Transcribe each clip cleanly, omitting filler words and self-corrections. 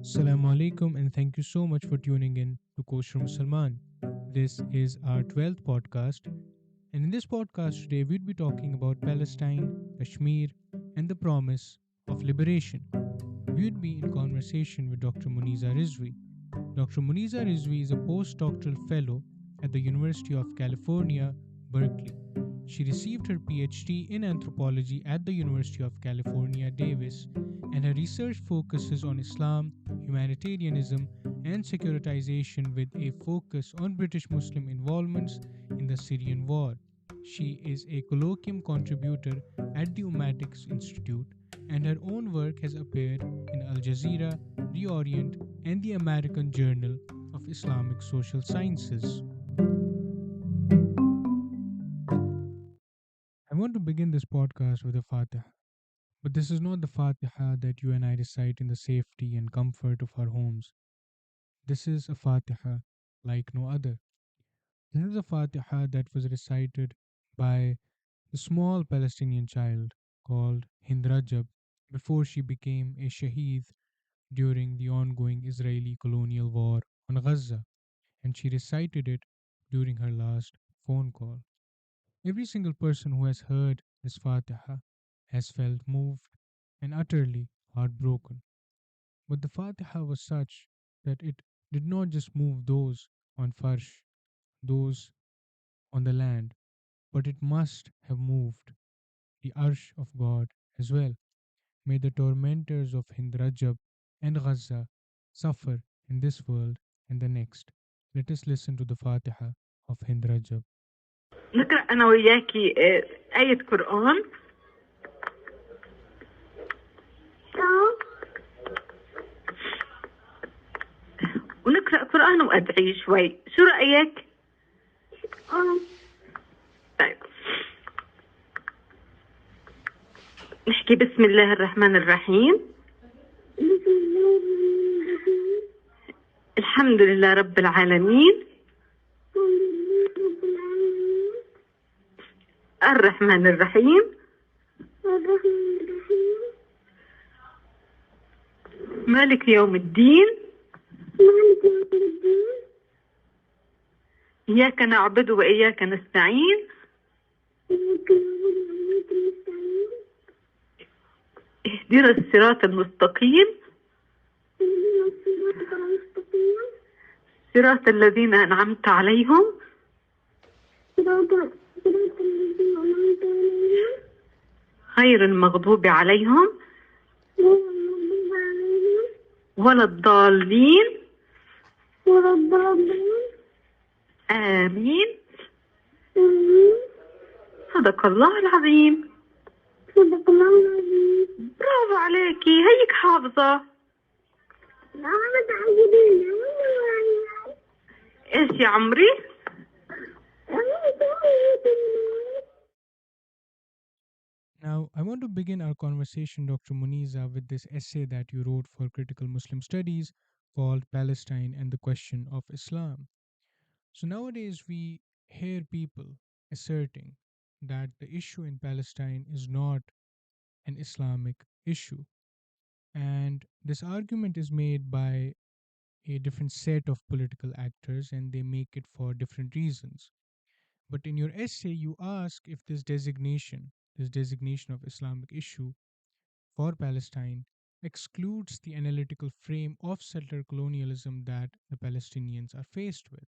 Assalamu alaikum and thank you so much for tuning in to Koshur Musalman. This is our 12th podcast, and in this podcast today we'd be talking about Palestine, Kashmir, and the promise of liberation. We'd be in conversation with Dr. Muneeza Rizvi. Dr. Muneeza Rizvi is a postdoctoral fellow at the University of California, Berkeley. She received her PhD in anthropology at the University of California, Davis, and her research focuses on Islam, humanitarianism, and securitization with a focus on British Muslim involvements in the Syrian war. She is a colloquium contributor at the Umatics Institute, and her own work has appeared in Al Jazeera, Reorient, and the American Journal of Islamic Social Sciences. I want to begin this podcast with a Fatiha. But this is not the Fatiha that you and I recite in the safety and comfort of our homes. This is a Fatiha like no other. This is a Fatiha that was recited by a small Palestinian child called Hind Rajab before she became a Shaheed during the ongoing Israeli colonial war on Gaza, and she recited it during her last phone call. Every single person who has heard this Fatiha has felt moved and utterly heartbroken. But the Fatiha was such that it did not just move those on Farsh, those on the land, but it must have moved the Arsh of God as well. May the tormentors of Hind Rajab and Gaza suffer in this world and the next. Let us listen to the Fatiha of Hind Rajab. نقرأ أنا وياكي آية قرآن. ونقرأ قرآن وأدعي شوي. شو رأيك؟ طيب نحكي بسم الله الرحمن الرحيم. الحمد لله رب العالمين الرحمن الرحيم مالك يوم الدين إياك نعبد وإياك نستعين اهدنا الصراط المستقيم صراط الذين أنعمت عليهم غير المغضوب عليهم ولا الضالين آمين. صدق الله العظيم. برافو عليكي، هيك حافظة. ايش يا عمري؟ Now, I want to begin our conversation, Dr. Muniza, with this essay that you wrote for Critical Muslim Studies called Palestine and the Question of Islam. So, nowadays, we hear people asserting that the issue in Palestine is not an Islamic issue. And this argument is made by a different set of political actors, and they make it for different reasons. But in your essay, you ask if this designation of Islamic issue for Palestine excludes the analytical frame of settler colonialism that the Palestinians are faced with.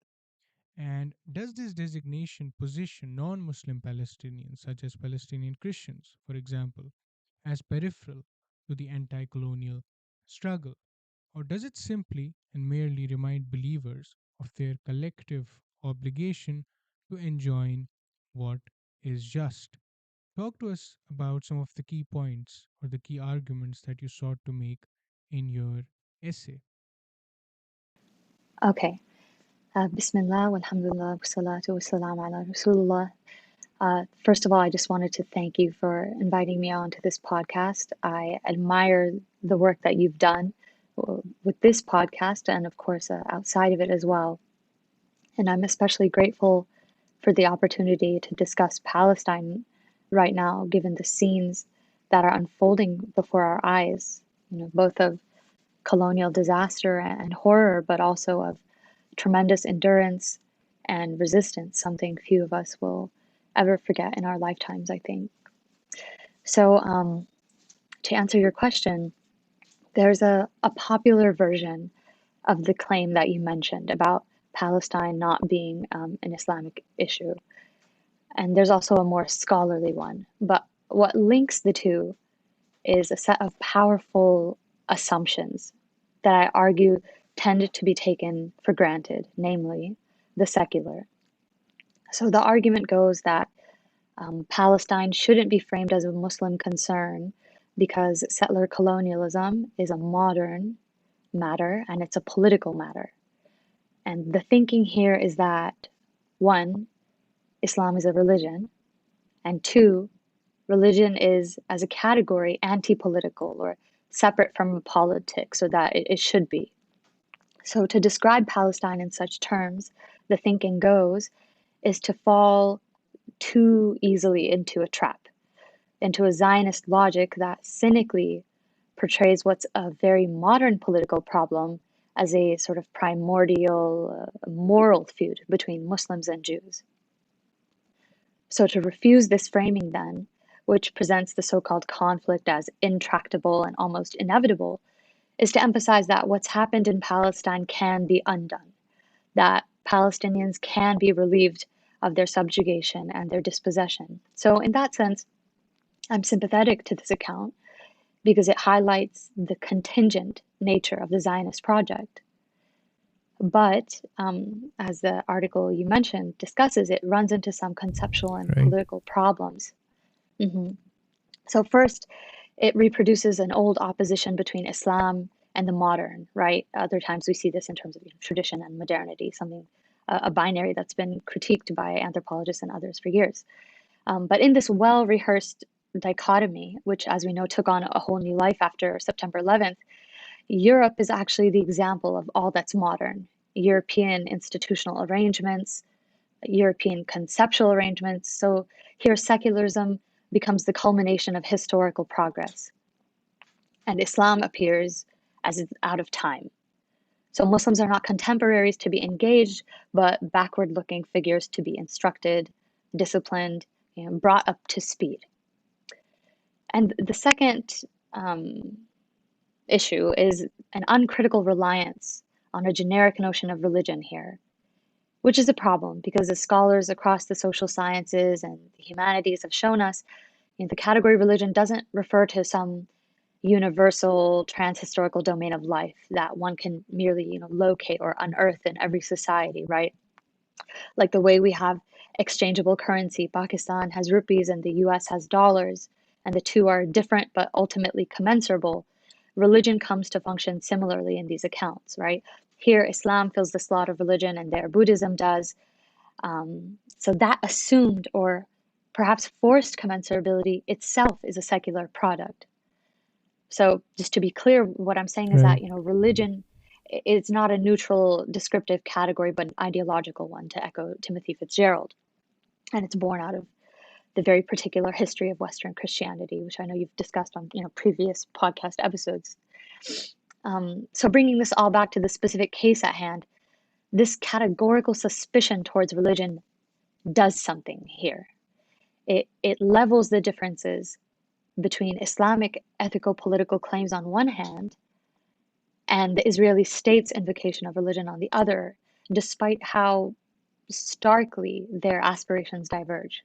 And does this designation position non Muslim Palestinians, such as Palestinian Christians, for example, as peripheral to the anti colonial struggle? Or does it simply and merely remind believers of their collective obligation to enjoin what is just? Talk to us about some of the key points or the key arguments that you sought to make in your essay. Okay. Bismillah, walhamdulillah, wassalatu wassalam ala Rasulullah. First of all, I just wanted to thank you for inviting me on to this podcast. I admire the work that you've done with this podcast and, of course, outside of it as well. And I'm especially grateful for the opportunity to discuss Palestine right now, given the scenes that are unfolding before our eyes, both of colonial disaster and horror, but also of tremendous endurance and resistance, something few of us will ever forget in our lifetimes, I think. So, to answer your question, there's a popular version of the claim that you mentioned about Palestine not being an Islamic issue. And there's also a more scholarly one. But what links the two is a set of powerful assumptions that I argue tend to be taken for granted, namely the secular. So the argument goes that Palestine shouldn't be framed as a Muslim concern because settler colonialism is a modern matter and it's a political matter. And the thinking here is that, one, Islam is a religion, and two, religion is, as a category, anti-political or separate from politics, so that it should be. So to describe Palestine in such terms, the thinking goes, is to fall too easily into a trap, into a Zionist logic that cynically portrays what's a very modern political problem as a sort of primordial moral feud between Muslims and Jews. So to refuse this framing then, which presents the so-called conflict as intractable and almost inevitable, is to emphasize that what's happened in Palestine can be undone, that Palestinians can be relieved of their subjugation and their dispossession. So in that sense, I'm sympathetic to this account because it highlights the contingent nature of the Zionist project. But as the article you mentioned discusses, it runs into some conceptual and Right. political problems. So first, it reproduces an old opposition between Islam and the modern, right? Other times we see this in terms of tradition and modernity, something, a binary that's been critiqued by anthropologists and others for years. But in this well-rehearsed dichotomy, which as we know took on a whole new life after September 11th, Europe is actually the example of all that's modern. European institutional arrangements, European conceptual arrangements. So here secularism becomes the culmination of historical progress. And Islam appears as it's out of time. So Muslims are not contemporaries to be engaged, but backward-looking figures to be instructed, disciplined, brought up to speed. And the second issue is an uncritical reliance on a generic notion of religion here, which is a problem because as scholars across the social sciences and the humanities have shown us, the category religion doesn't refer to some universal transhistorical domain of life that one can merely locate or unearth in every society, right? Like the way we have exchangeable currency. Pakistan has rupees and the US has dollars, and the two are different but ultimately commensurable. Religion comes to function similarly in these accounts, right? Here, Islam fills the slot of religion, and there, Buddhism does. So that assumed or perhaps forced commensurability itself is a secular product. So just to be clear, what I'm saying is that, Right. religion is not a neutral descriptive category, but an ideological one, to echo Timothy Fitzgerald. And it's born out of the very particular history of Western Christianity, which I know you've discussed on previous podcast episodes. So bringing this all back to the specific case at hand, this categorical suspicion towards religion does something here. It levels the differences between Islamic ethical political claims on one hand and the Israeli state's invocation of religion on the other, despite how starkly their aspirations diverge.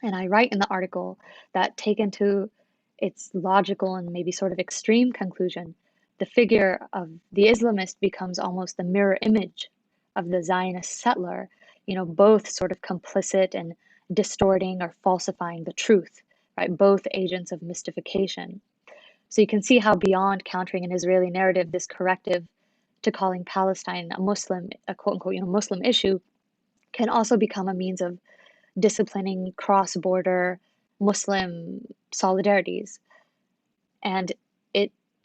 And I write in the article that taken to its logical and maybe sort of extreme conclusion, the figure of the Islamist becomes almost the mirror image of the Zionist settler, both sort of complicit in distorting or falsifying the truth, right? Both agents of mystification. So you can see how beyond countering an Israeli narrative, this corrective to calling Palestine a quote unquote, Muslim issue can also become a means of disciplining cross-border Muslim solidarities. And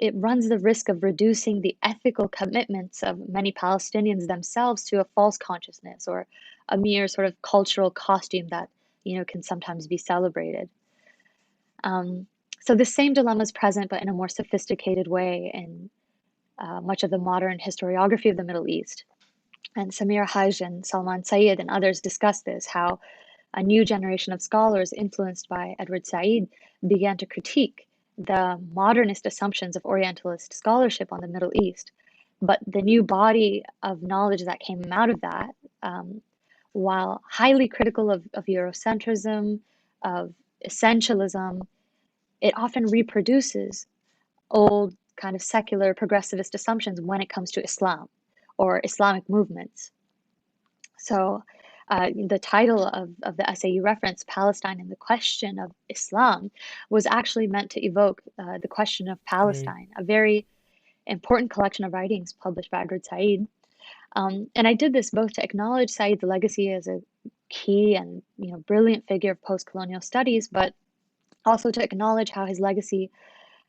it runs the risk of reducing the ethical commitments of many Palestinians themselves to a false consciousness or a mere sort of cultural costume that can sometimes be celebrated. So this same dilemma is present, but in a more sophisticated way in much of the modern historiography of the Middle East. And Samir Haj and Salman Sayyid and others discuss this, how a new generation of scholars influenced by Edward Said began to critique the modernist assumptions of Orientalist scholarship on the Middle East. But the new body of knowledge that came out of that, um, while highly critical of Eurocentrism, of essentialism, it often reproduces old kind of secular progressivist assumptions when it comes to Islam or Islamic movements. So, the title of the essay you referenced, Palestine and the Question of Islam, was actually meant to evoke the question of Right. Palestine, a very important collection of writings published by Edward Said. And I did this both to acknowledge Said's legacy as a key and brilliant figure of post-colonial studies, but also to acknowledge how his legacy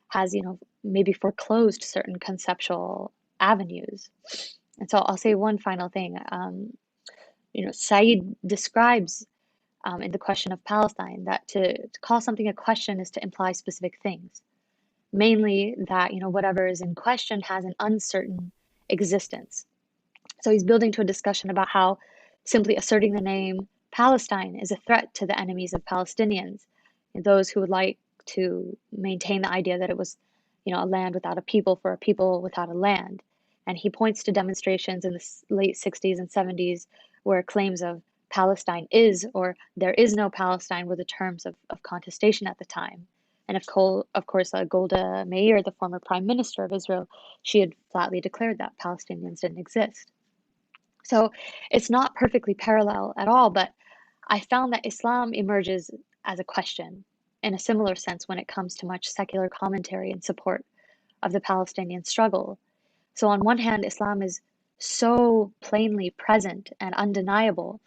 has maybe foreclosed certain conceptual avenues. And so I'll say one final thing. Said describes in the question of Palestine that to call something a question is to imply specific things, mainly that whatever is in question has an uncertain existence. So he's building to a discussion about how simply asserting the name Palestine is a threat to the enemies of Palestinians, those who would like to maintain the idea that it was, a land without a people for a people without a land. And he points to demonstrations in the late 60s and 70s where claims of Palestine is or there is no Palestine were the terms of contestation at the time. And of course, Golda Meir, the former prime minister of Israel, she had flatly declared that Palestinians didn't exist. So it's not perfectly parallel at all, but I found that Islam emerges as a question in a similar sense when it comes to much secular commentary in support of the Palestinian struggle. So, on one hand, Islam is so plainly present and undeniable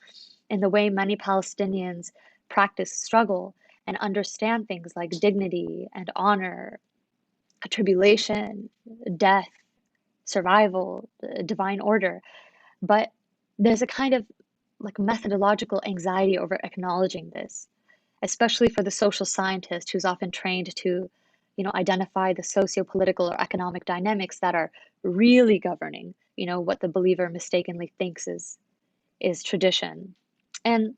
in the way many Palestinians practice struggle and understand things like dignity and honor, tribulation, death, survival, divine order. But there's a kind of like methodological anxiety over acknowledging this, especially for the social scientist who's often trained to, identify the socio-political or economic dynamics that are really governing, what the believer mistakenly thinks is tradition. And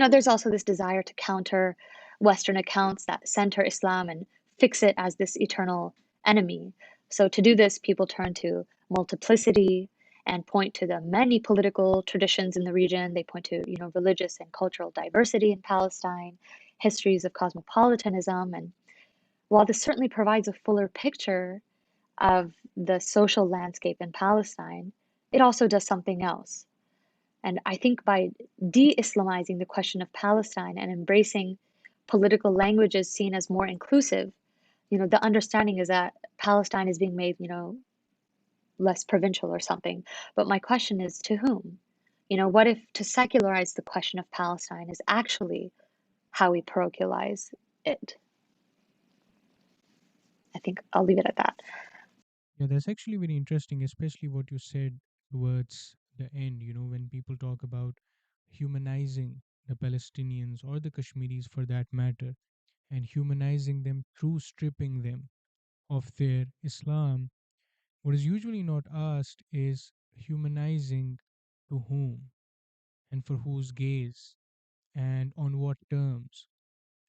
there's also this desire to counter Western accounts that center Islam and fix it as this eternal enemy. So to do this, people turn to multiplicity and point to the many political traditions in the region. They point to, religious and cultural diversity in Palestine, histories of cosmopolitanism. And while this certainly provides a fuller picture of the social landscape in Palestine, it also does something else. And I think by de Islamizing the question of Palestine and embracing political languages seen as more inclusive, the understanding is that Palestine is being made, less provincial or something. But my question is to whom? What if to secularize the question of Palestine is actually how we parochialize it? I think I'll leave it at that. Yeah, that's actually very interesting, especially what you said towards the end, when people talk about humanizing the Palestinians or the Kashmiris for that matter, and humanizing them through stripping them of their Islam. What is usually not asked is humanizing to whom and for whose gaze and on what terms,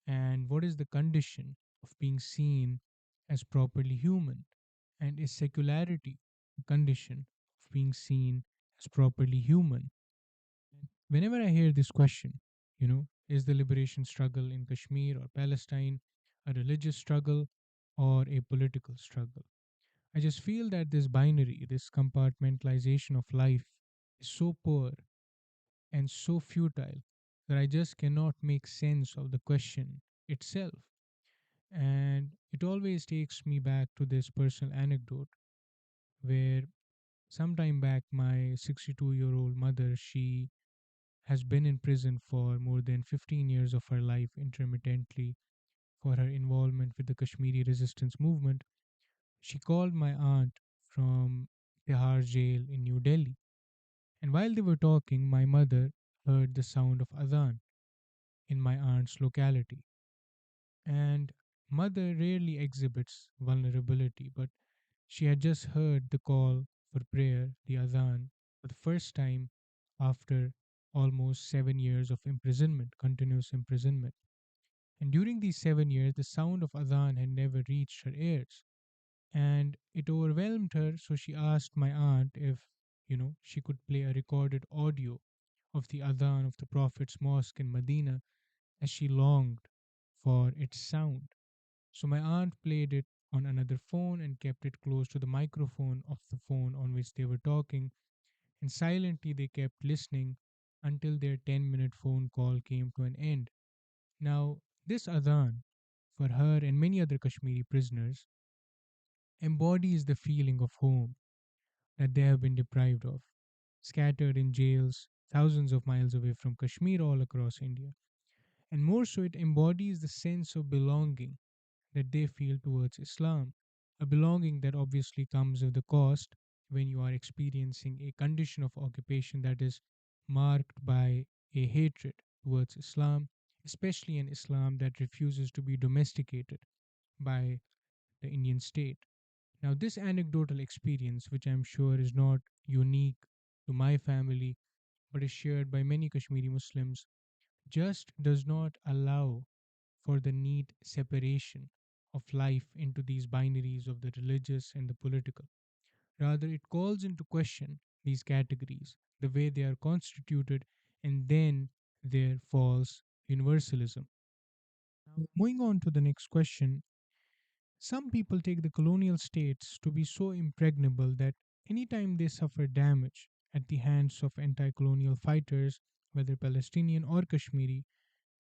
and what is the condition of being seen as properly human, and is secularity a condition of being seen as properly human. Whenever I hear this question, is the liberation struggle in Kashmir or Palestine a religious struggle or a political struggle? I just feel that this binary, this compartmentalization of life is so poor and so futile that I just cannot make sense of the question itself. And it always takes me back to this personal anecdote where sometime back my 62-year-old mother, she has been in prison for more than 15 years of her life intermittently for her involvement with the Kashmiri resistance movement. She called my aunt from Tihar jail in New Delhi. And while they were talking, my mother heard the sound of adhan in my aunt's locality. And mother rarely exhibits vulnerability, but She had just heard the call for prayer, the adhan, for the first time after almost 7 years of imprisonment, continuous imprisonment. And during these 7 years, the sound of adhan had never reached her ears. And it overwhelmed her, so she asked my aunt if, she could play a recorded audio of the adhan of the Prophet's mosque in Medina, as she longed for its sound. So my aunt played it on another phone and kept it close to the microphone of the phone on which they were talking, and silently they kept listening until their 10-minute phone call came to an end. Now, this adhan, for her and many other Kashmiri prisoners, embodies the feeling of home that they have been deprived of, scattered in jails thousands of miles away from Kashmir all across India. And more so, it embodies the sense of belonging that they feel towards Islam, a belonging that obviously comes with the cost when you are experiencing a condition of occupation that is marked by a hatred towards Islam, especially an Islam that refuses to be domesticated by the Indian state. Now, this anecdotal experience, which I'm sure is not unique to my family but is shared by many Kashmiri Muslims, just does not allow for the neat separation of life into these binaries of the religious and the political. Rather, it calls into question these categories, the way they are constituted, and then their false universalism. Now, moving on to the next question, some people take the colonial states to be so impregnable that anytime they suffer damage at the hands of anti colonial fighters, whether Palestinian or Kashmiri,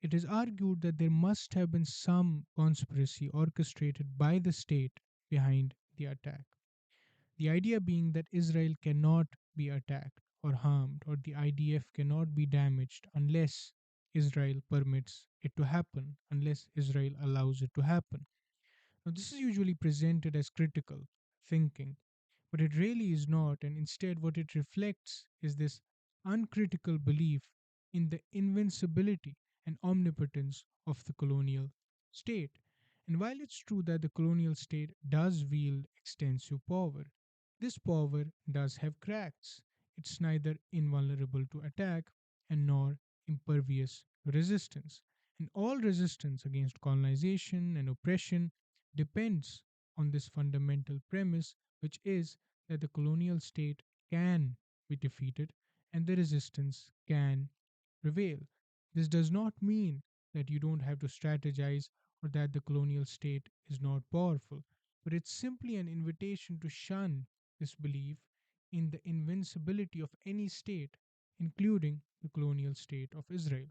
it is argued that there must have been some conspiracy orchestrated by the state behind the attack. The idea being that Israel cannot be attacked or harmed, or the IDF cannot be damaged unless Israel permits it to happen, unless Israel allows it to happen. Now, this is usually presented as critical thinking, but it really is not, and instead, what it reflects is this uncritical belief in the invincibility and omnipotence of the colonial state. And while it's true that the colonial state does wield extensive power, this power does have cracks. It's neither invulnerable to attack and nor impervious to resistance. And all resistance against colonization and oppression depends on this fundamental premise, which is that the colonial state can be defeated and the resistance can prevail. This does not mean that you don't have to strategize or that the colonial state is not powerful, but it's simply an invitation to shun this belief in the invincibility of any state, including the colonial state of Israel.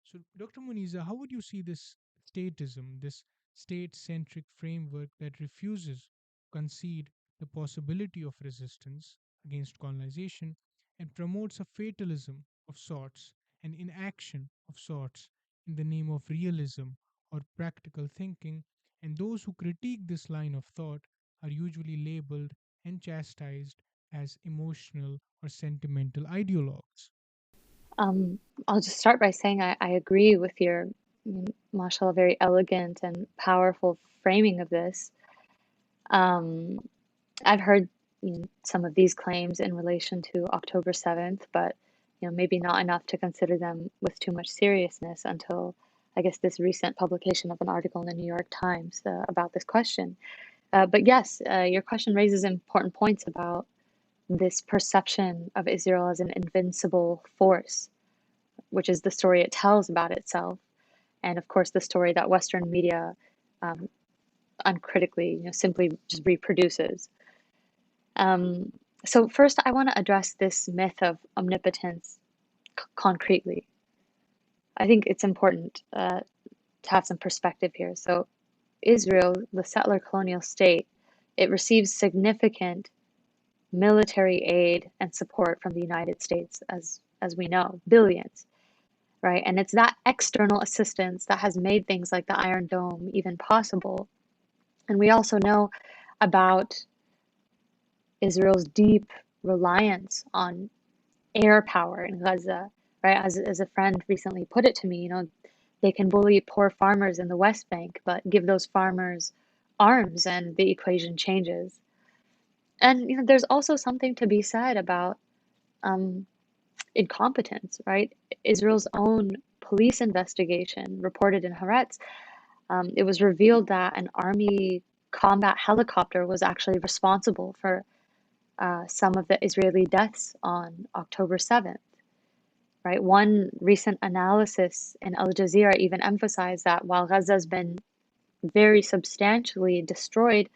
So, Dr. Muniza, how would you see this statism, this state centric framework that refuses to concede the possibility of resistance against colonization and promotes a fatalism of sorts and inaction of sorts in the name of realism or practical thinking? And those who critique this line of thought are usually labeled and chastised as emotional or sentimental ideologues. Um, I'll just start by saying I agree with your, mashallah, very elegant and powerful framing of this. Um, I've heard some of these claims in relation to October 7th, but maybe not enough to consider them with too much seriousness until I guess this recent publication of an article in the New York Times about this question. But yes, your question raises important points about this perception of Israel as an invincible force, which is the story it tells about itself, and of course the story that Western media um, uncritically, simply just reproduces. Um, so first, I want to address this myth of omnipotence concretely. I think it's important to have some perspective here. So Israel, the settler colonial state, it receives significant military aid and support from the United States, as we know, billions, right? And it's that external assistance that has made things like the Iron Dome even possible. And we also know about Israel's deep reliance on air power in Gaza, right? As a friend recently put it to me, they can bully poor farmers in the West Bank, but give those farmers arms and the equation changes. And there's also something to be said about incompetence, right? Israel's own police investigation reported in Haaretz, it was revealed that an army combat helicopter was actually responsible for some of the Israeli deaths on October 7th, right? One recent analysis in Al Jazeera even emphasized that while Gaza has been very substantially destroyed,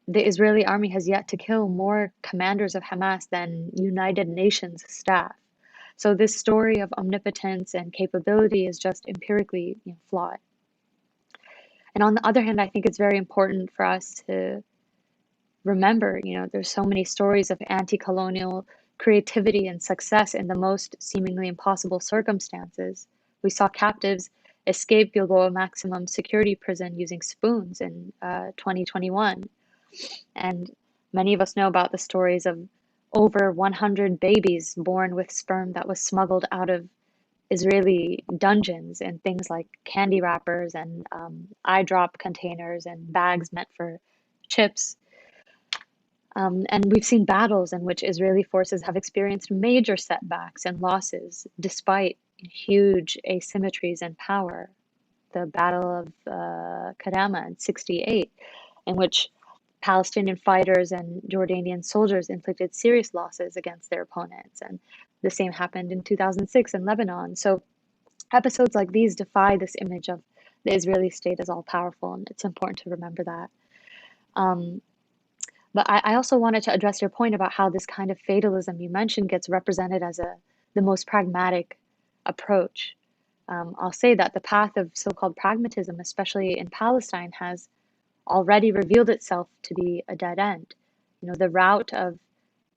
the Israeli army has yet to kill more commanders of Hamas than United Nations staff. So this story of omnipotence and capability is just empirically flawed. And on the other hand, I think it's very important for us to remember, there's so many stories of anti-colonial creativity and success in the most seemingly impossible circumstances. We saw captives escape Gilboa maximum security prison using spoons in 2021. And many of us know about the stories of over 100 babies born with sperm that was smuggled out of Israeli dungeons in things like candy wrappers and eye drop containers and bags meant for chips. And we've seen battles in which Israeli forces have experienced major setbacks and losses despite huge asymmetries in power. The Battle of Kadama in '68, in which Palestinian fighters and Jordanian soldiers inflicted serious losses against their opponents. And the same happened in 2006 in Lebanon. So episodes like these defy this image of the Israeli state as all powerful, and it's important to remember that. But I also wanted to address your point about how this kind of fatalism you mentioned gets represented as the most pragmatic approach. I'll say that the path of so-called pragmatism, especially in Palestine, has already revealed itself to be a dead end. The route of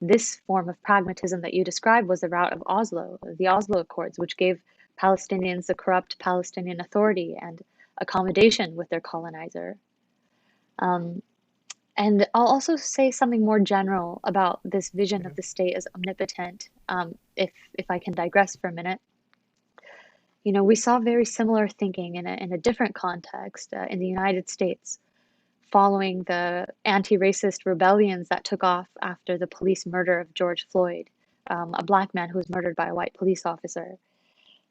this form of pragmatism that you described was the route of Oslo, the Oslo Accords, which gave Palestinians the corrupt Palestinian Authority and accommodation with their colonizer. And I'll also say something more general about this vision of the state as omnipotent, if I can digress for a minute. We saw very similar thinking in a different context in the United States, following the anti-racist rebellions that took off after the police murder of George Floyd, a black man who was murdered by a white police officer.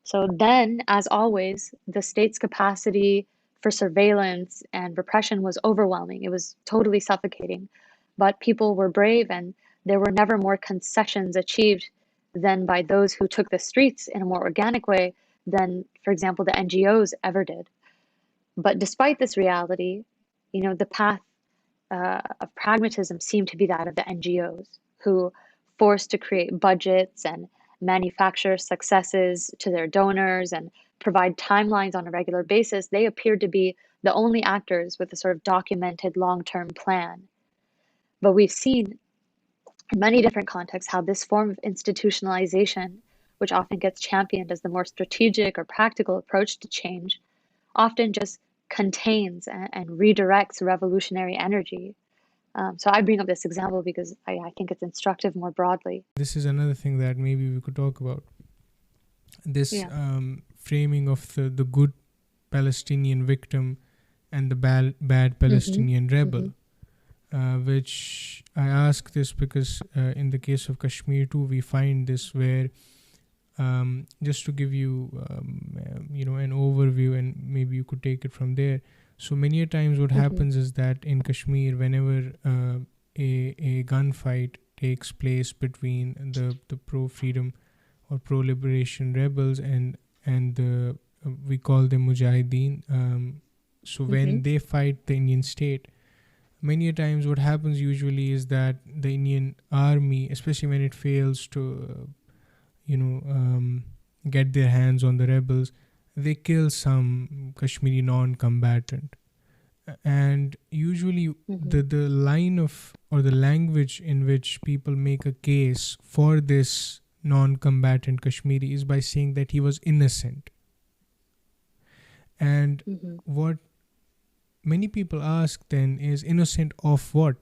So then, as always, the state's capacity for surveillance and repression was overwhelming. It was totally suffocating. But people were brave, and there were never more concessions achieved than by those who took the streets in a more organic way than, for example, the NGOs ever did. But despite this reality, the path of pragmatism seemed to be that of the NGOs, who forced to create budgets and manufacture successes to their donors and provide timelines on a regular basis. They appeared to be the only actors with a sort of documented long-term plan. But we've seen in many different contexts how this form of institutionalization, which often gets championed as the more strategic or practical approach to change, often just contains and redirects revolutionary energy. So I bring up this example because I think it's instructive more broadly. This is another thing that maybe we could talk about. This framing of the good Palestinian victim and the bad Palestinian rebel, which I ask this because in the case of Kashmir too, we find this where, just to give you, an overview, and maybe you could take it from there. So many a times what happens is that in Kashmir, whenever a gunfight takes place between the pro-freedom or pro-liberation rebels and the we call them Mujahideen. So when they fight the Indian state, many a times what happens usually is that the Indian army, especially when it fails to, get their hands on the rebels, they kill some Kashmiri non-combatant. And usually the line of, or the language in which people make a case for this non-combatant Kashmiri is by saying that he was innocent. And what many people ask then is, innocent of what?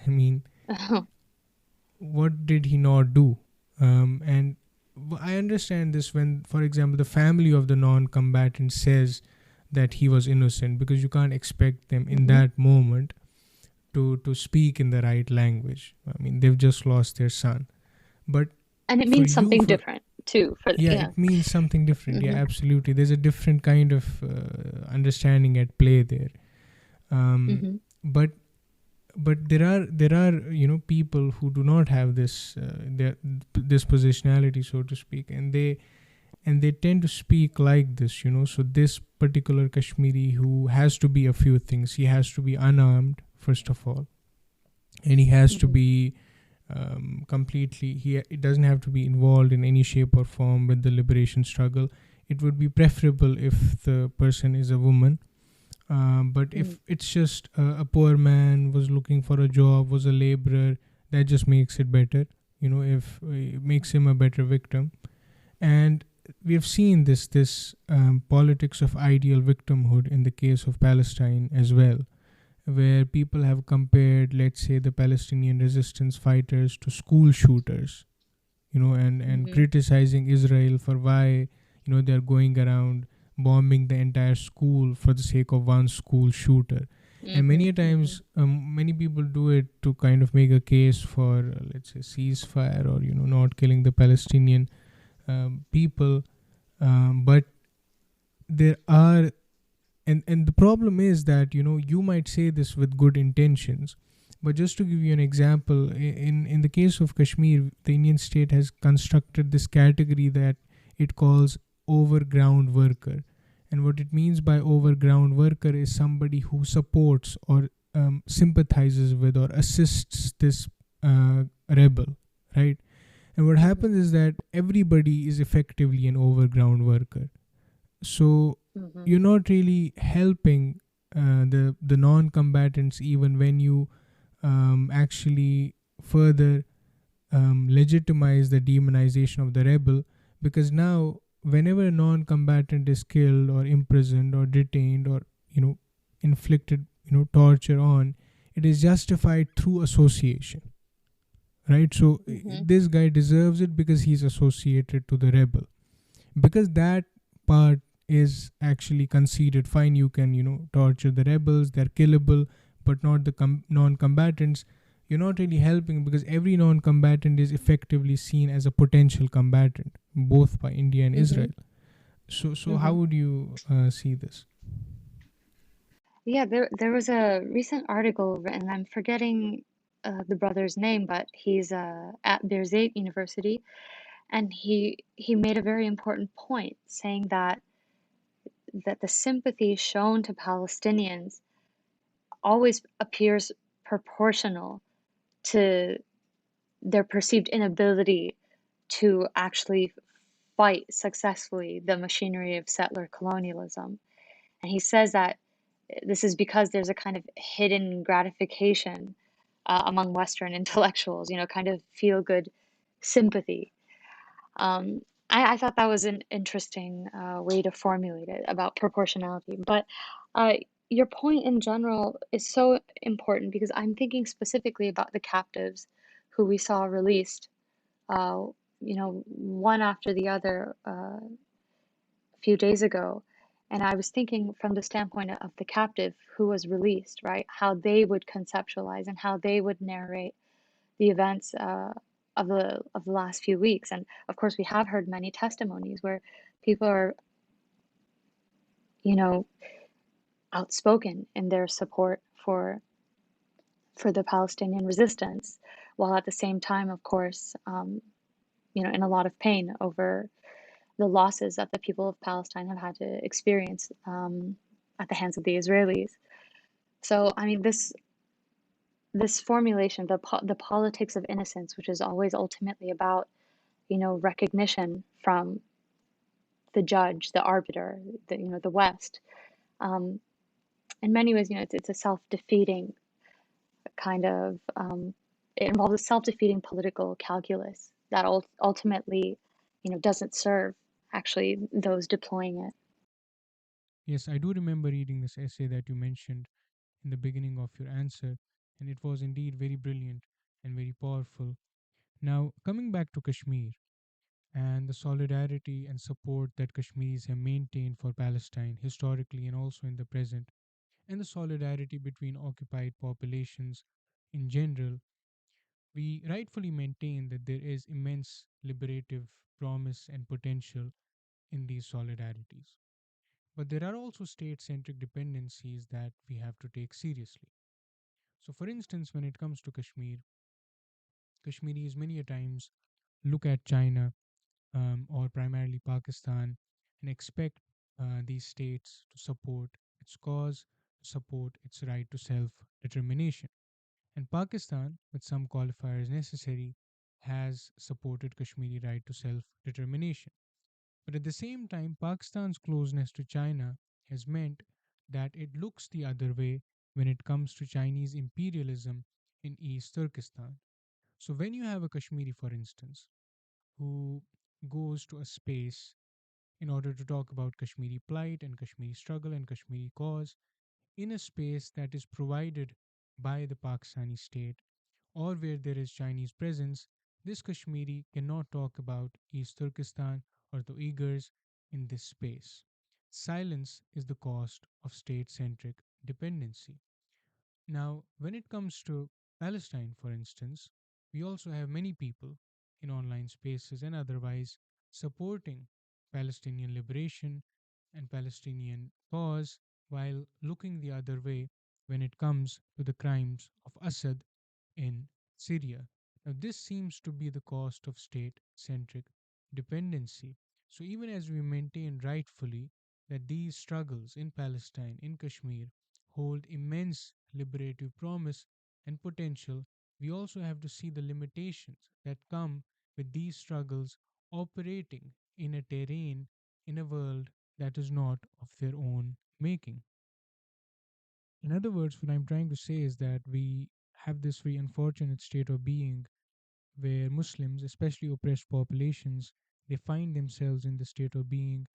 I mean, what did he not do? And I understand this when, for example, the family of the non-combatant says that he was innocent, because you can't expect them in that moment to speak in the right language. I mean, they've just lost their son. But And it for means you, something for different too. For yeah, yeah. it means something different. Yeah, Mhm. absolutely. There's a different kind of understanding at play there. Um, Mhm. but there are people who do not have this positionality, so to speak, and they tend to speak like this. So this particular Kashmiri, who has to be a few things. He has to be unarmed, first of all, and he has to Mhm. be completely, it doesn't have to be involved in any shape or form with the liberation struggle. It would be preferable if the person is a woman, but Mhm. if it's just a poor man was looking for a job, was a laborer, that just makes it better. If it makes him a better victim. And we have seen this politics of ideal victimhood in the case of Palestine as well, where people have compared, let's say, the Palestinian resistance fighters to school shooters, and Mhm. criticizing Israel for why, they're going around bombing the entire school for the sake of one school shooter. And many Mhm. a Mhm. times, many people do it to kind of make a case for, let's say, ceasefire, or not killing the Palestinian people. But there are, and the problem is that you might say this with good intentions, but just to give you an example, in the case of Kashmir, the Indian state has constructed this category that it calls overground worker. And what it means by overground worker is somebody who supports or sympathizes with or assists this rebel, right? And what Mhm. happens is that everybody is effectively an overground worker. So Mhm. you're not really helping the non-combatants, even when you actually further legitimize the demonization of the rebel, because now whenever a non-combatant is killed or imprisoned or detained or inflicted torture on, it is justified through association, right? So Mhm. this guy deserves it because he's associated to the rebel, because that part is actually conceded. Fine, you can torture the rebels, they're killable, but not the non-combatants. You're not really helping, because every non-combatant is effectively seen as a potential combatant, both by India and Mhm. Israel. So how Mhm. would you see this? Yeah, there was a recent article, and I'm forgetting the brother's name, but he's at Birzeit University, and he made a very important point, saying that the sympathy shown to Palestinians always appears proportional to their perceived inability to actually fight successfully the machinery of settler colonialism. And he says that this is because there's a kind of hidden gratification among Western intellectuals, kind of feel good sympathy. Um, I thought that was an interesting way to formulate it about proportionality. But uh, your point in general is so important because I'm thinking specifically about the captives who we saw released, uh, one after the other a few days ago. And I was thinking from the standpoint of the captive who was released, right? How they would conceptualize and how they would narrate the events of the last few weeks. And of course, we have heard many testimonies where people are, you know, outspoken in their support for the Palestinian resistance, while at the same time, of course, in a lot of pain over the losses that the people of Palestine have had to experience at the hands of the Israelis. So, I mean, this formulation, the politics of innocence, which is always ultimately about, recognition from the judge, the arbiter, the West. Um, in many ways, it's a self-defeating kind of. It involves a self-defeating political calculus that ultimately, doesn't serve actually those deploying it. Yes, I do remember reading this essay that you mentioned in the beginning of your answer, and it was indeed very brilliant and very powerful. Now, coming back to Kashmir and the solidarity and support that Kashmiris have maintained for Palestine historically and also in the present. and the solidarity between occupied populations in general, we rightfully maintain that there is immense liberative promise and potential in these solidarities. But there are also state centric dependencies that we have to take seriously. So, for instance, when it comes to Kashmir, Kashmiris many a times look at China or primarily Pakistan and expect these states to support its cause, to support its right to self determination. And Pakistan, with some qualifiers necessary, has supported Kashmiri right to self determination. But at the same time, Pakistan's closeness to China has meant that it looks the other way when it comes to Chinese imperialism in East Turkestan. So, when you have a Kashmiri, for instance, who goes to a space in order to talk about Kashmiri plight and Kashmiri struggle and Kashmiri cause in a space that is provided by the Pakistani state or where there is Chinese presence, this Kashmiri cannot talk about East Turkestan or the Uyghurs in this space. Silence is the cost of state centric dependency. Now, when it comes to Palestine, for instance, we also have many people in online spaces and otherwise supporting Palestinian liberation and Palestinian cause while looking the other way when it comes to the crimes of Assad in Syria. Now, this seems to be the cost of state centric dependency. So, even as we maintain rightfully that these struggles in Palestine, in Kashmir, hold immense liberative promise and potential, we also have to see the limitations that come with these struggles operating in a terrain, in a world that is not of their own making. In other words, what I'm trying to say is that we have this very unfortunate state of being where Muslims, especially oppressed populations, they find themselves in the state of being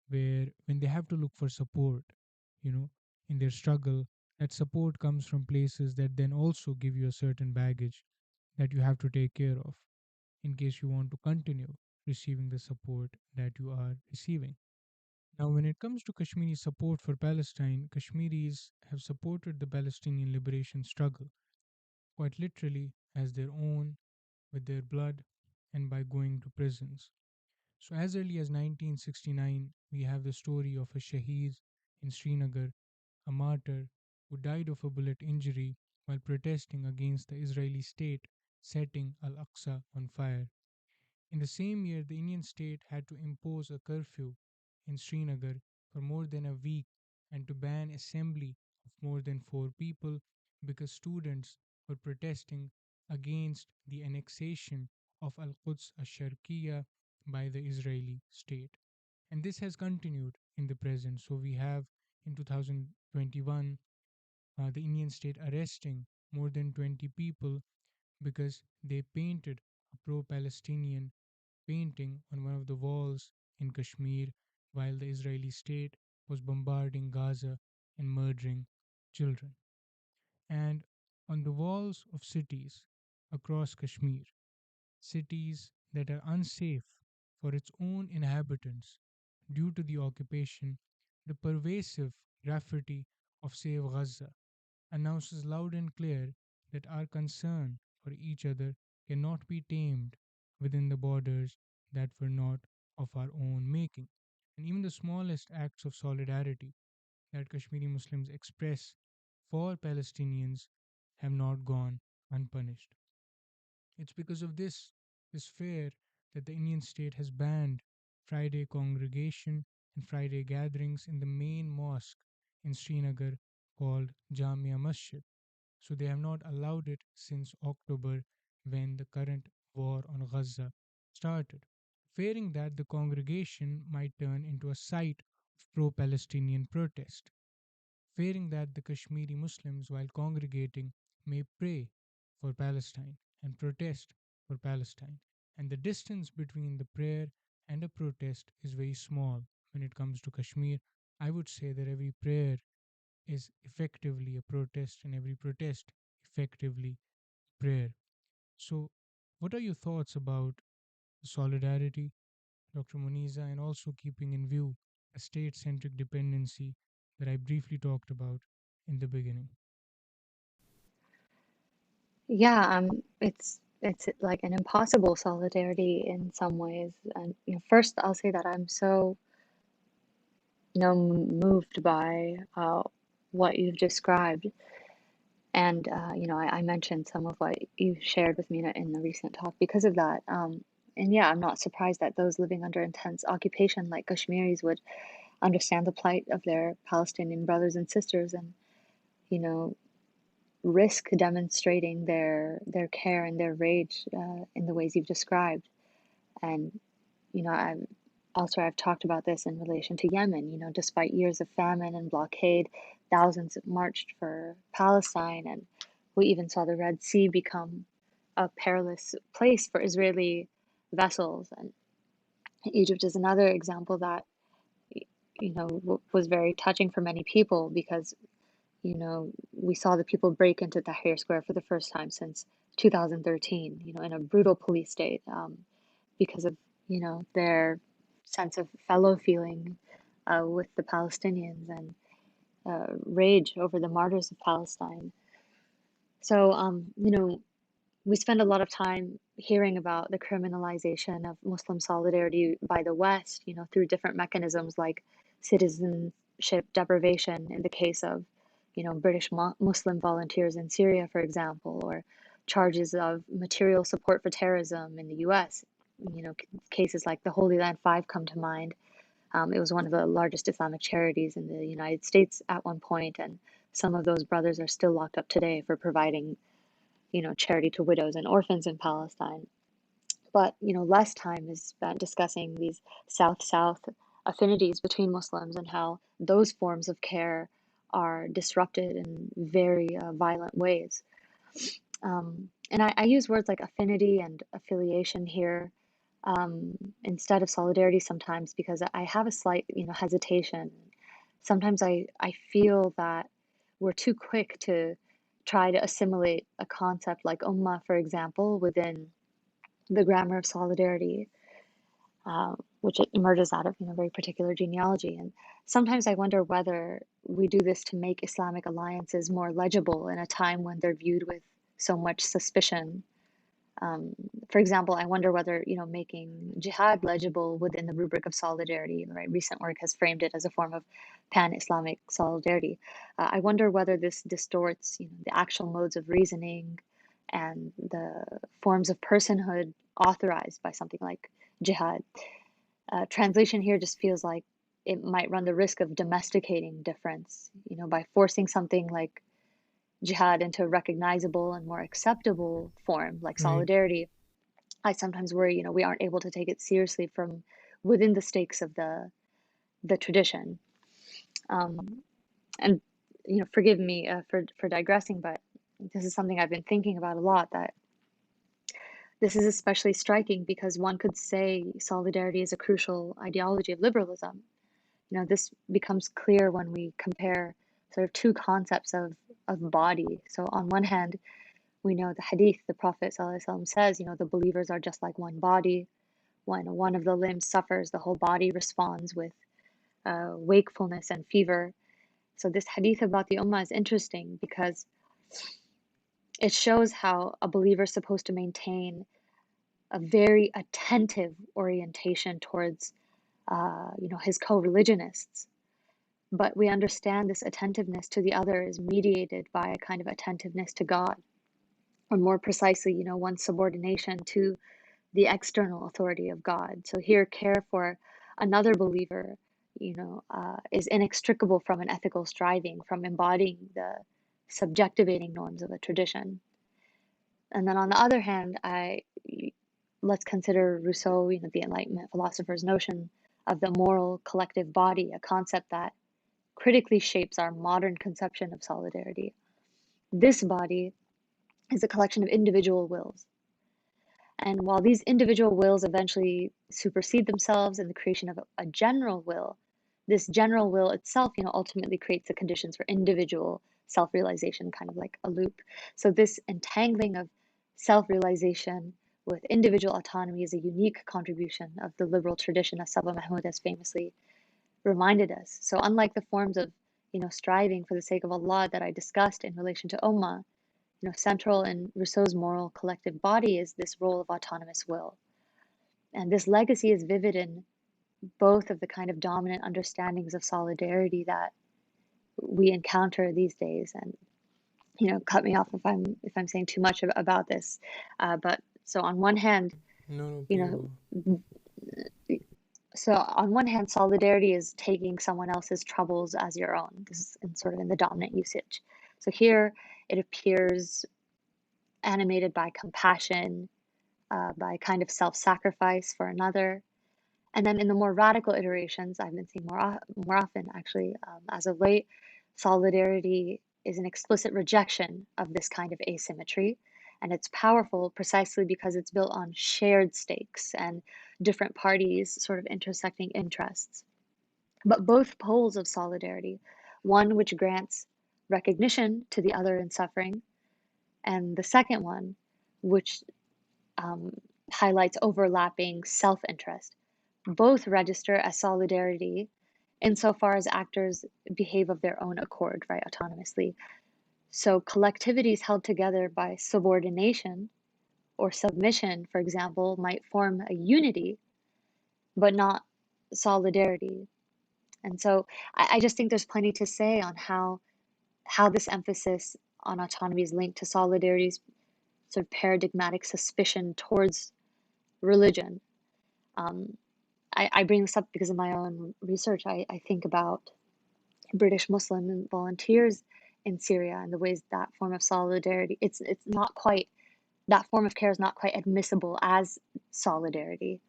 where when they have to look for support, you know, in their struggle, that support comes from places that then also give you a certain baggage that you have to take care of in case you want to continue receiving the support that you are receiving. Now, when it comes to Kashmiri support for Palestine, Kashmiris have supported the Palestinian liberation struggle quite literally as their own with their blood and by going to prisons. So, as early as 1969, we have the story of a Shaheed in Srinagar, a martyr who died of a bullet injury while protesting against the Israeli state setting Al Aqsa on fire. In the same year, the Indian state had to impose a curfew in Srinagar for more than a week and to ban assembly of more than four people because students were protesting against the annexation of Al Quds Asharkiya by the Israeli state. And this has continued in the present. So we have in 2021 the Indian state arresting more than 20 people because they painted a pro Palestinian painting on one of the walls in Kashmir while the Israeli state was bombarding Gaza and murdering children. And on the walls of cities across Kashmir, cities that are unsafe for its own inhabitants due to the occupation, the pervasive graffiti of Save Gaza announces loud and clear that our concern for each other cannot be tamed within the borders that were not of our own making. And even the smallest acts of solidarity that Kashmiri Muslims express for Palestinians have not gone unpunished. It's because of this fear, that the Indian state has banned Friday congregation and Friday gatherings in the main mosque in Srinagar called Jamia Masjid. So they have not allowed it since October when the current war on Gaza started, fearing that the congregation might turn into a site of pro Palestinian protest, fearing that the Kashmiri Muslims, while congregating, may pray for Palestine and protest for Palestine. And the distance between the prayer and a protest is very small when it comes to Kashmir. I would say that every prayer is effectively a protest, and every protest effectively prayer. So, what are your thoughts about solidarity, Dr. Muniza, and also keeping in view a state centric dependency that I briefly talked about in the beginning? Yeah, it's like an impossible solidarity in some ways. And first I'll say that I'm so moved by what you've described. And I mentioned some of what you shared with me in the recent talk because of that. And yeah, I'm not surprised that those living under intense occupation like Kashmiris would understand the plight of their Palestinian brothers and sisters and, you know, risk demonstrating their care and their rage in the ways you've described. And I've talked about this in relation to Yemen. Despite years of famine and blockade, thousands marched for Palestine, and we even saw the Red Sea become a perilous place for Israeli vessels. And Egypt is another example that was very touching for many people because we saw the people break into Tahrir Square for the first time since 2013, in a brutal police state, because of, their sense of fellow feeling with the Palestinians and rage over the martyrs of Palestine. So, we spend a lot of time hearing about the criminalization of Muslim solidarity by the West, through different mechanisms like citizenship deprivation in the case of, British Muslim volunteers in Syria, for example, or charges of material support for terrorism in the US. Cases like the Holy Land Five come to mind. It was one of the largest Islamic charities in the United States at one point, and some of those brothers are still locked up today for providing charity to widows and orphans in Palestine. But, less time is spent discussing these South-South affinities between Muslims and how those forms of care are disrupted in very violent ways. And I use words like affinity and affiliation here instead of solidarity sometimes because I have a slight, hesitation. Sometimes I feel that we're too quick to try to assimilate a concept like ummah, for example, within the grammar of solidarity, which it emerges out of, very particular genealogy. And sometimes I wonder whether we do this to make Islamic alliances more legible in a time when they're viewed with so much suspicion. For example, I wonder whether, making jihad legible within the rubric of solidarity, right? Recent work has framed it as a form of pan-Islamic solidarity. I wonder whether this distorts, the actual modes of reasoning and the forms of personhood authorized by something like jihad. Translation here just feels like it might run the risk of domesticating difference, by forcing something like jihad into a recognizable and more acceptable form like Right. solidarity. I sometimes worry, we aren't able to take it seriously from within the stakes of the tradition. Um, and forgive me for digressing, but this is something I've been thinking about a lot. That this is especially striking because one could say solidarity is a crucial ideology of liberalism. This becomes clear when we compare sort of two concepts of body. So on one hand, we know the hadith, the Prophet ﷺ says, the believers are just like one body. When one of the limbs suffers, the whole body responds with wakefulness and fever. So this hadith about the ummah is interesting because it shows how a believer is supposed to maintain a very attentive orientation towards, his co-religionists. But we understand this attentiveness to the other is mediated by a kind of attentiveness to God, or more precisely, one's subordination to the external authority of God. So here, care for another believer, is inextricable from an ethical striving, from embodying the subjectivating norms of a tradition. And then on the other hand, let's consider Rousseau, the Enlightenment philosopher's notion of the moral collective body, a concept that critically shapes our modern conception of solidarity. This body is a collection of individual wills. And while these individual wills eventually supersede themselves in the creation of a general will, this general will itself, ultimately creates the conditions for individual self-realization, kind of like a loop. So this entangling of self-realization with individual autonomy is a unique contribution of the liberal tradition, as Saba Mahmoud has famously reminded us. So unlike the forms of striving for the sake of Allah that I discussed in relation to Ummah, central in Rousseau's moral collective body is this role of autonomous will. And this legacy is vivid in both of the kind of dominant understandings of solidarity that we encounter these days. And cut me off if I'm saying too much about this. But so on one hand, No, you please know, go. so on one hand, solidarity is taking someone else's troubles as your own. This is sort of in the dominant usage. So here it appears animated by compassion, by kind of self-sacrifice for another. And then in the more radical iterations, I've been seeing more often actually, as of late, solidarity is an explicit rejection of this kind of asymmetry. And it's powerful precisely because it's built on shared stakes and different parties sort of intersecting interests. But both poles of solidarity, one which grants recognition to the other in suffering, and the second one, which um, highlights overlapping self interest, both register as solidarity insofar as actors behave of their own accord, right, autonomously. So collectivities held together by subordination or submission, for example, might form a unity, but not solidarity. And so I just think there's plenty to say on how this emphasis on autonomy is linked to solidarity's sort of paradigmatic suspicion towards religion. Um, I bring this up because of my own research. I think about British Muslim volunteers in Syria and the ways that form of solidarity, it's not quite, that form of care is not quite admissible as solidarity.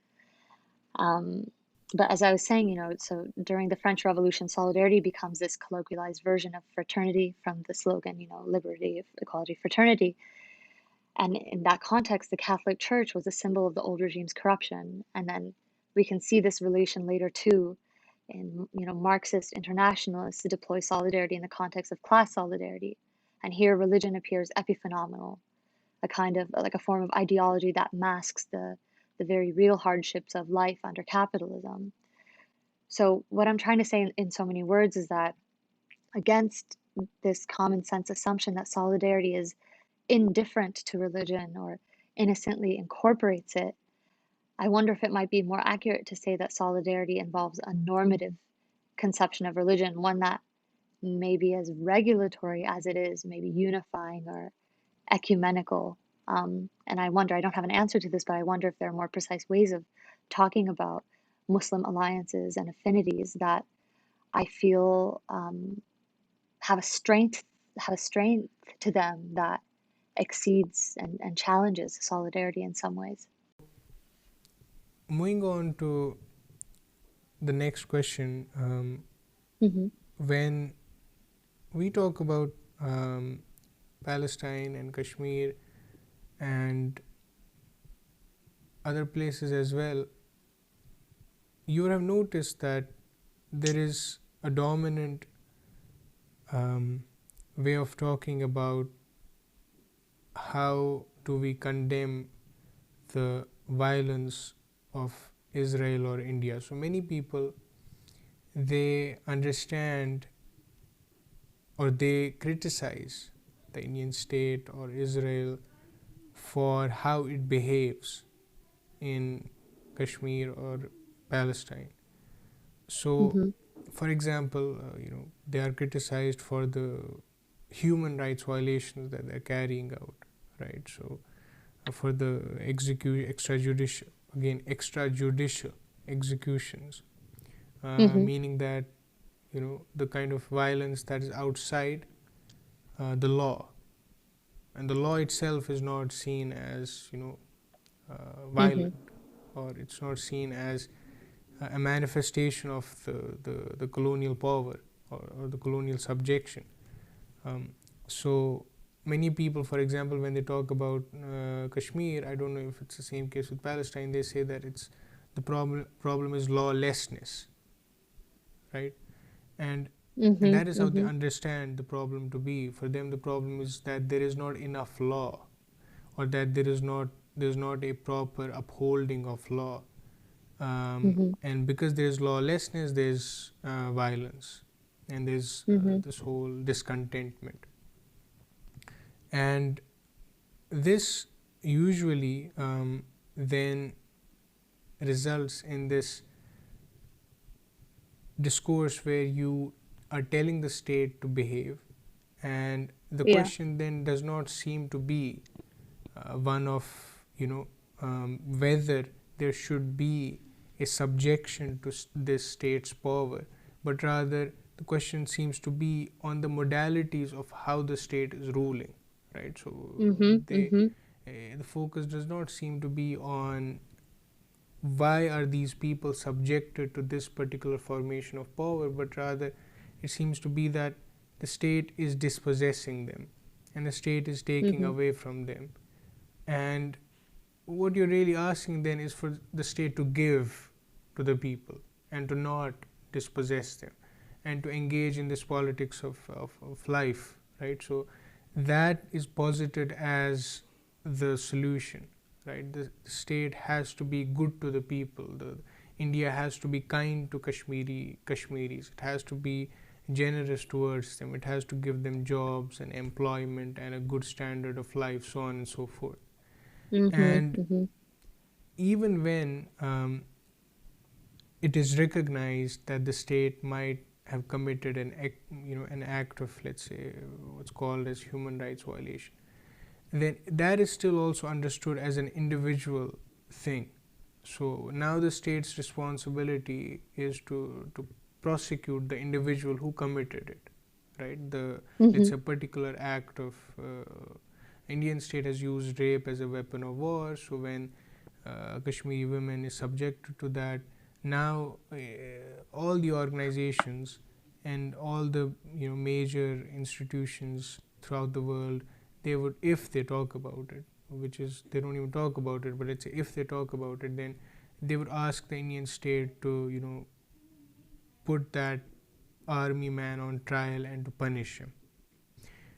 But as I was saying, so during the French Revolution, solidarity becomes this colloquialized version of fraternity from the slogan, liberty, equality, fraternity. And in that context, the Catholic Church was a symbol of the old regime's corruption. And then we can see this relation later too in Marxist internationalists to deploy solidarity in the context of class solidarity. And here religion appears epiphenomenal, a kind of like a form of ideology that masks the very real hardships of life under capitalism. So what I'm trying to say in so many words is that against this common sense assumption that solidarity is indifferent to religion or innocently incorporates it, I wonder if it might be more accurate to say that solidarity involves a normative conception of religion, one that may be as regulatory as it is maybe unifying or ecumenical. And I wonder, I don't have an answer to this, but I wonder if there are more precise ways of talking about Muslim alliances and affinities that I feel have a strength to them that exceeds and challenges solidarity in some ways. Moving on to the next question, Mm-hmm. when we talk about Palestine and Kashmir and other places as well, you would have noticed that there is a dominant way of talking about how do we condemn the violence of Israel or India. So many people, they understand or they criticize the Indian state or Israel for how it behaves in Kashmir or Palestine. So, Mm-hmm. for example, they are criticized for the human rights violations that they're carrying out, right? So, for the extrajudicial executions, Mm-hmm. meaning that the kind of violence that is outside the law, and the law itself is not seen as Mm-hmm. violent, or it's not seen as a manifestation of the colonial power or the colonial subjection. So many people, for example, when they talk about Kashmir, I don't know if it's the same case with Palestine, they say that it's the problem is lawlessness, right? And Mm-hmm. that is how they Mm-hmm. understand the problem to be. For them, the problem is that there is not enough law, or that there's not a proper upholding of law. Mm-hmm. And because there's lawlessness, there's violence. and there's Mm-hmm. this whole discontentment. And this usually then results in this discourse where you are telling the state to behave, and the Yeah. question then does not seem to be one of, whether there should be a subjection to this state's power, but rather the question seems to be on the modalities of how the state is ruling, right? So Mm-hmm. they Mm-hmm. the focus does not seem to be on why are these people subjected to this particular formation of power, but rather it seems to be that the state is dispossessing them and the state is taking Mm-hmm. away from them. And what you're really asking then is for the state to give to the people and to not dispossess them and to engage in this politics of life, right? So that is posited as the solution, right? The state has to be good to the people. India has to be kind to Kashmiris. It has to be generous towards them. It has to give them jobs and employment and a good standard of life, so on and so forth. Mm-hmm. And Mm-hmm. even when it is recognized that the state might have committed an act of, let's say, what's called as human rights violation, then that is still also understood as an individual thing. So now the state's responsibility is to prosecute the individual who committed it, right? Let's Mm-hmm. say a particular act of Indian state has used rape as a weapon of war. So when Kashmiri women is subjected to that, now all the organizations and all the major institutions throughout the world, they would, if they talk about it, which is they don't even talk about it, but let's say if they talk about it, then they would ask the Indian state to put that army man on trial and to punish him.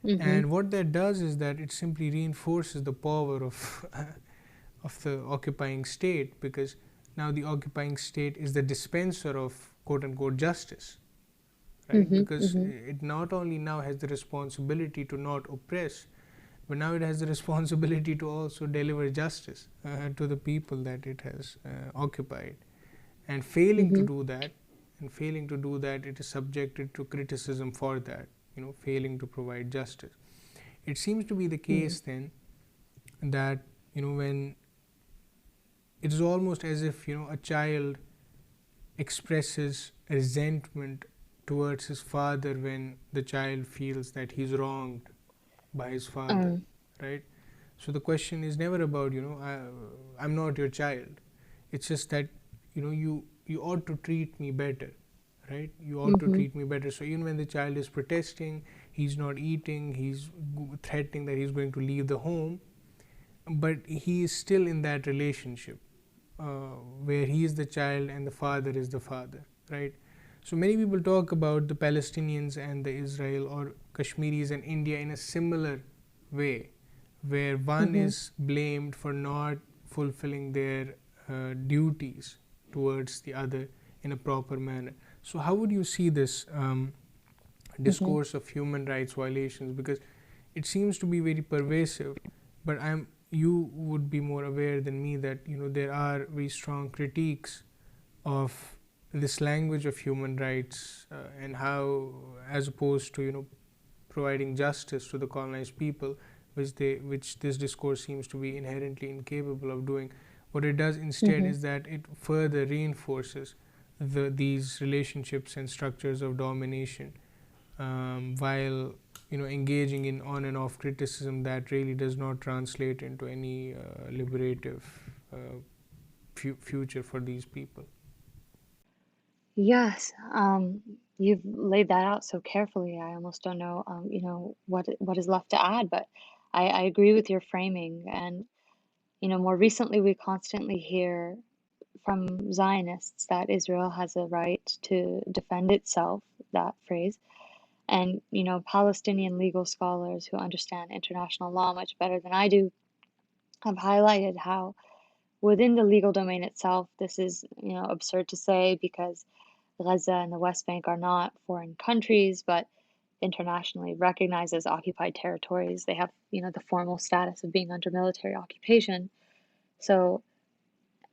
Mm-hmm. And what that does is that it simply reinforces the power of of the occupying state, because now the occupying state is the dispenser of quote unquote justice, right? Mm-hmm. Because Mm-hmm. it not only now has the responsibility to not oppress, but now it has the responsibility to also deliver justice to the people that it has occupied. And failing to Mm-hmm. do that, it is subjected to criticism for that, failing to provide justice. It seems to be the Mm-hmm. case then that when it is almost as if a child expresses resentment towards his father when the child feels that he's wronged by his father, Um. right? So the question is never about I'm not your child. It's just that you ought to treat me better, right? You ought to Mm-hmm. treat me better. So even when the child is protesting, he's not eating, he's threatening that he's going to leave the home, but he is still in that relationship where he is the child and the father is the father, right? So many people talk about the Palestinians and the Israel or Kashmiris and India in a similar way, where one Mm-hmm. is blamed for not fulfilling their duties towards the other in a proper manner. So how would you see this Mm-hmm. discourse of human rights violations? Because it seems to be very pervasive, but you would be more aware than me that there are very strong critiques of this language of human rights and how, as opposed to providing justice to the colonized people, which this discourse seems to be inherently incapable of doing. What it does instead Mm-hmm. is that it further reinforces these relationships and structures of domination, while engaging in on and off criticism that really does not translate into any liberative uh, future for these people. Yes. You've laid that out so carefully. I almost don't know, what is left to add, but I agree with your framing. And, more recently, we constantly hear from Zionists that Israel has a right to defend itself, that phrase. And, Palestinian legal scholars who understand international law much better than I do have highlighted how within the legal domain itself, this is, absurd to say because Gaza and the West Bank are not foreign countries, but internationally recognized as occupied territories. They have, the formal status of being under military occupation. So,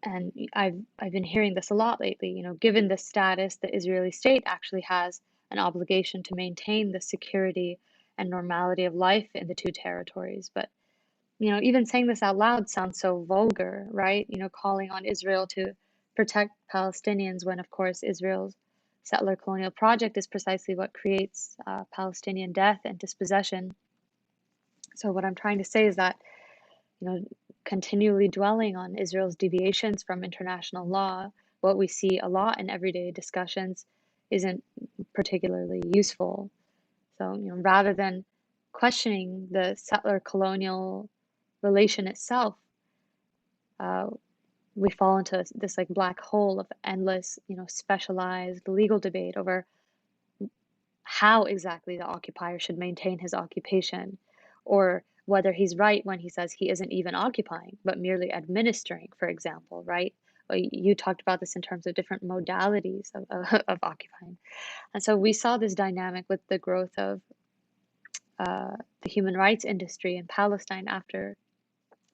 and I've been hearing this a lot lately, given the status, the Israeli state actually has an obligation to maintain the security and normality of life in the two territories. But even saying this out loud sounds so vulgar, right? Calling on Israel to protect Palestinians when, of course, Israel's settler colonial project is precisely what creates Palestinian death and dispossession. So what I'm trying to say is that, continually dwelling on Israel's deviations from international law, what we see a lot in everyday discussions, isn't particularly useful. So, rather than questioning the settler colonial relation itself, uh, we fall into this like black hole of endless, specialized legal debate over how exactly the occupier should maintain his occupation, or whether he's right when he says he isn't even occupying, but merely administering, for example, right? Well, you talked about this in terms of different modalities of occupying. And so we saw this dynamic with the growth of the human rights industry in Palestine after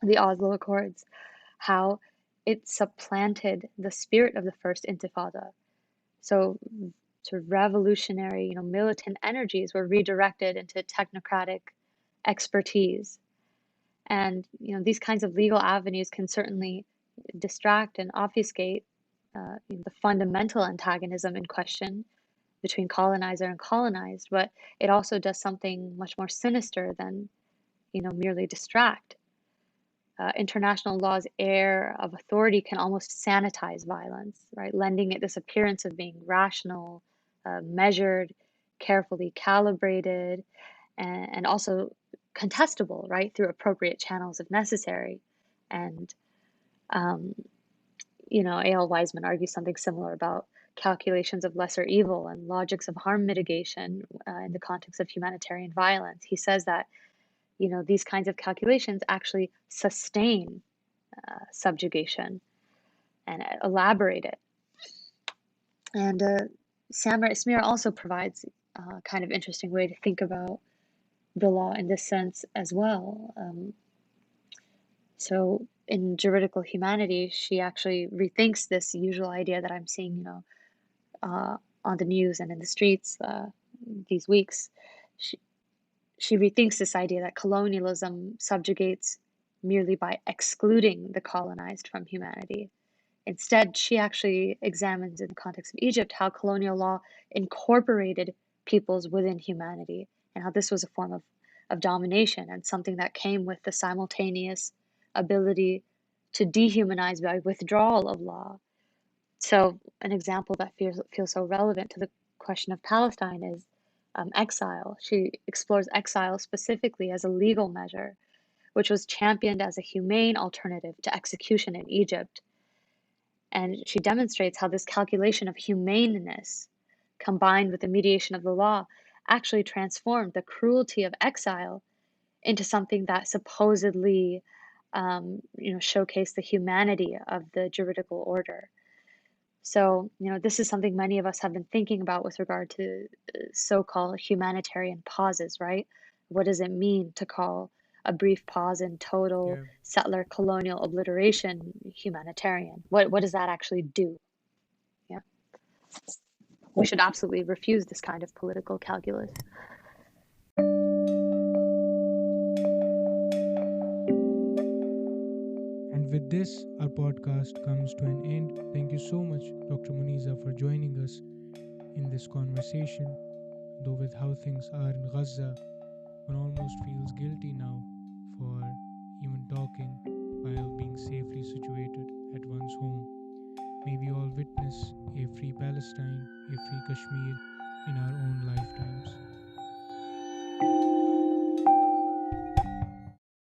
the Oslo Accords, how it supplanted the spirit of the first Intifada. So sort of revolutionary, militant energies were redirected into technocratic expertise. And, these kinds of legal avenues can certainly distract and obfuscate the fundamental antagonism in question between colonizer and colonized, but it also does something much more sinister than, merely distract. International law's air of authority can almost sanitize violence, right? Lending it this appearance of being rational, measured, carefully calibrated, and also contestable, right, through appropriate channels if necessary. And, um, A.L. Wiseman argues something similar about calculations of lesser evil and logics of harm mitigation in the context of humanitarian violence. He says that, these kinds of calculations actually sustain subjugation and elaborate it. And Samar Ismail also provides a kind of interesting way to think about the law in this sense as well. So in juridical humanity, she actually rethinks this usual idea that I'm seeing, on the news and in the streets these weeks. She, she rethinks this idea that colonialism subjugates merely by excluding the colonized from humanity. Instead, she actually examines in the context of Egypt how colonial law incorporated peoples within humanity and how this was a form of domination and something that came with the simultaneous ability to dehumanize by withdrawal of law. So, an example that feels so relevant to the question of Palestine is exile. She explores exile specifically as a legal measure, which was championed as a humane alternative to execution in Egypt. And she demonstrates how this calculation of humaneness, combined with the mediation of the law, actually transformed the cruelty of exile into something that supposedly, showcased the humanity of the juridical order. So, this is something many of us have been thinking about with regard to so-called humanitarian pauses, right? What does it mean to call a brief pause in total Yeah. settler colonial obliteration humanitarian? What does that actually do? Yeah. We should absolutely refuse this kind of political calculus. And with this, our podcast comes to an end. Thank you so much, Dr. Muneeza, for joining us in this conversation. Though, with how things are in Gaza, one almost feels guilty now for even talking while being safely situated at one's home. May we all witness a free Palestine, a free Kashmir in our own lifetimes.